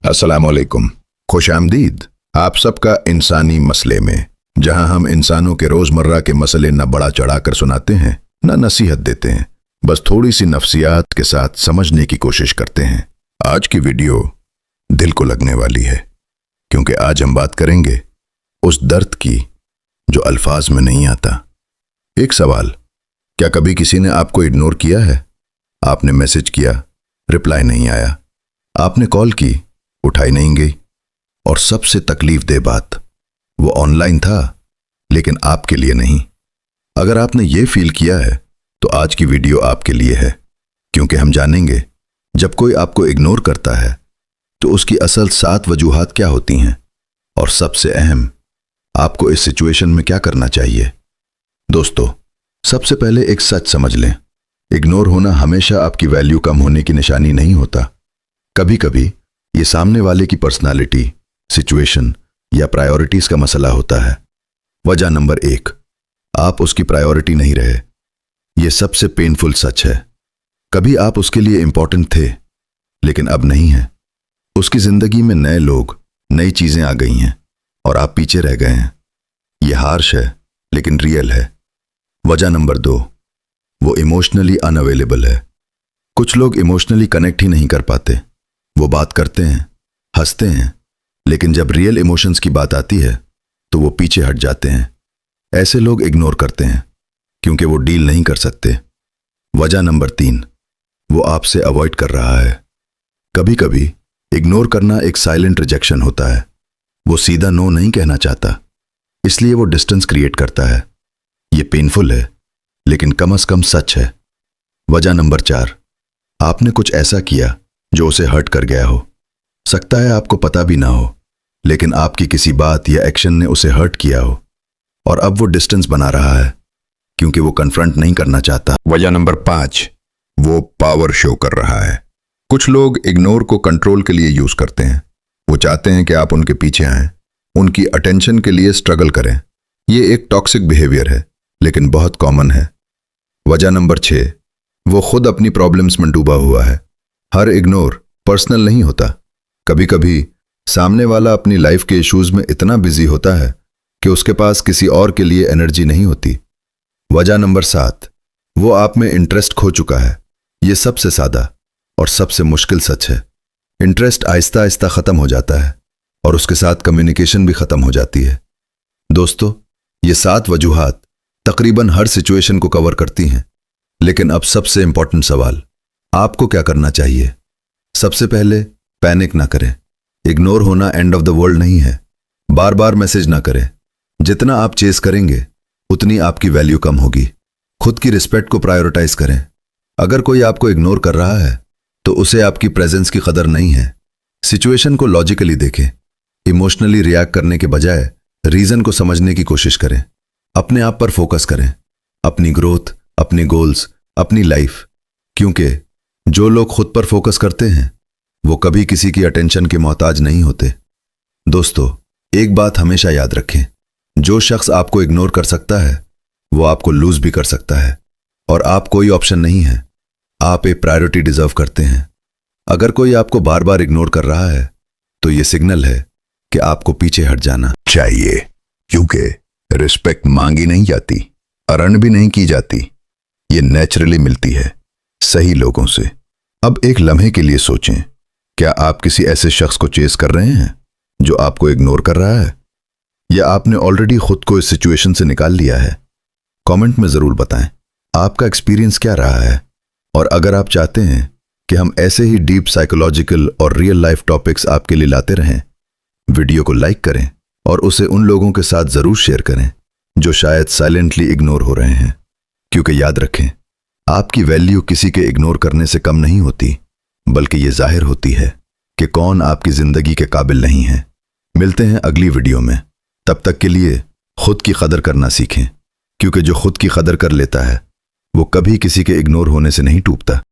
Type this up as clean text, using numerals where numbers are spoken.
अस्सलामुअलैकुम, खुश आमदीद आप सबका इंसानी मसले में, जहां हम इंसानों के रोजमर्रा के मसले न बड़ा चढ़ाकर सुनाते हैं न नसीहत देते हैं, बस थोड़ी सी नफ्सियात के साथ समझने की कोशिश करते हैं। आज की वीडियो दिल को लगने वाली है, क्योंकि आज हम बात करेंगे उस दर्द की जो अल्फाज में नहीं आता। एक सवाल, क्या कभी किसी ने आपको इग्नोर किया है? आपने मैसेज किया, रिप्लाई नहीं आया, आपने कॉल की, उठाई नहीं गई, और सबसे तकलीफ दे बात, वो ऑनलाइन था लेकिन आपके लिए नहीं। अगर आपने ये फील किया है तो आज की वीडियो आपके लिए है, क्योंकि हम जानेंगे जब कोई आपको इग्नोर करता है तो उसकी असल 7 वजूहात क्या होती हैं, और सबसे अहम, आपको इस सिचुएशन में क्या करना चाहिए। दोस्तों, सबसे पहले एक सच समझ लें, इग्नोर होना हमेशा आपकी वैल्यू कम होने की निशानी नहीं होता। कभी कभी ये सामने वाले की पर्सनालिटी, सिचुएशन या प्रायोरिटीज का मसला होता है। वजह नंबर 1, आप उसकी प्रायोरिटी नहीं रहे। यह सबसे पेनफुल सच है। कभी आप उसके लिए इंपॉर्टेंट थे लेकिन अब नहीं है। उसकी जिंदगी में नए लोग, नई चीजें आ गई हैं और आप पीछे रह गए हैं। यह हार्श है लेकिन रियल है। वजह नंबर 2, वो इमोशनली अनअवेलेबल है। कुछ लोग इमोशनली कनेक्ट ही नहीं कर पाते। वो बात करते हैं, हंसते हैं, लेकिन जब रियल इमोशंस की बात आती है तो वो पीछे हट जाते हैं। ऐसे लोग इग्नोर करते हैं क्योंकि वो डील नहीं कर सकते। वजह नंबर 3, वो आपसे अवॉइड कर रहा है। कभी कभी इग्नोर करना एक साइलेंट रिजेक्शन होता है। वो सीधा नो नहीं कहना चाहता, इसलिए वो डिस्टेंस क्रिएट करता है। ये पेनफुल है लेकिन कम से कम सच है। वजह नंबर 4, आपने कुछ ऐसा किया जो उसे हर्ट कर गया हो। सकता है आपको पता भी ना हो, लेकिन आपकी किसी बात या एक्शन ने उसे हर्ट किया हो, और अब वो डिस्टेंस बना रहा है क्योंकि वो कन्फ्रंट नहीं करना चाहता। वजह नंबर 5, वो पावर शो कर रहा है। कुछ लोग इग्नोर को कंट्रोल के लिए यूज करते हैं। वो चाहते हैं कि आप उनके पीछे आएं, उनकी अटेंशन के लिए स्ट्रगल करें। ये एक टॉक्सिक बिहेवियर है लेकिन बहुत कॉमन है। वजह नंबर 6, वो खुद अपनी प्रॉब्लम्स में डूबा हुआ है। हर इग्नोर पर्सनल नहीं होता। कभी कभी सामने वाला अपनी लाइफ के इश्यूज में इतना बिजी होता है कि उसके पास किसी और के लिए एनर्जी नहीं होती। वजह नंबर 7, वो आप में इंटरेस्ट खो चुका है। ये सबसे सादा और सबसे मुश्किल सच है। इंटरेस्ट आहिस्ता आहिस्ता खत्म हो जाता है और उसके साथ कम्युनिकेशन भी खत्म हो जाती है। दोस्तों, ये 7 वजूहात तकरीबन हर सिचुएशन को कवर करती हैं, लेकिन अब सबसे इंपॉर्टेंट सवाल, आपको क्या करना चाहिए। सबसे पहले, पैनिक ना करें। इग्नोर होना एंड ऑफ द वर्ल्ड नहीं है। बार बार मैसेज ना करें। जितना आप चेस करेंगे उतनी आपकी वैल्यू कम होगी। खुद की रिस्पेक्ट को प्रायोरिटाइज करें। अगर कोई आपको इग्नोर कर रहा है तो उसे आपकी प्रेजेंस की कदर नहीं है। सिचुएशन को लॉजिकली देखें। इमोशनली रिएक्ट करने के बजाय रीजन को समझने की कोशिश करें। अपने आप पर फोकस करें, अपनी ग्रोथ, अपने गोल्स, अपनी लाइफ, क्योंकि जो लोग खुद पर फोकस करते हैं वो कभी किसी की अटेंशन के मोहताज नहीं होते। दोस्तों, एक बात हमेशा याद रखें, जो शख्स आपको इग्नोर कर सकता है वो आपको लूज भी कर सकता है, और आप कोई ऑप्शन नहीं है। आप एक प्रायोरिटी डिजर्व करते हैं। अगर कोई आपको बार बार इग्नोर कर रहा है तो ये सिग्नल है कि आपको पीछे हट जाना चाहिए, क्योंकि रिस्पेक्ट मांगी नहीं जाती, अर्न भी नहीं की जाती। ये नेचुरली मिलती है सही लोगों से। अब एक लम्हे के लिए सोचें, क्या आप किसी ऐसे शख्स को चेस कर रहे हैं जो आपको इग्नोर कर रहा है, या आपने ऑलरेडी खुद को इस सिचुएशन से निकाल लिया है? कमेंट में जरूर बताएं आपका एक्सपीरियंस क्या रहा है। और अगर आप चाहते हैं कि हम ऐसे ही डीप साइकोलॉजिकल और रियल लाइफ टॉपिक्स आपके लिए लाते रहें, वीडियो को लाइक करें और उसे उन लोगों के साथ जरूर शेयर करें जो शायद साइलेंटली इग्नोर हो रहे हैं। क्योंकि याद रखें, आपकी वैल्यू किसी के इग्नोर करने से कम नहीं होती, बल्कि ये जाहिर होती है कि कौन आपकी जिंदगी के काबिल नहीं है। मिलते हैं अगली वीडियो में। तब तक के लिए खुद की कदर करना सीखें, क्योंकि जो खुद की कदर कर लेता है वो कभी किसी के इग्नोर होने से नहीं टूटता।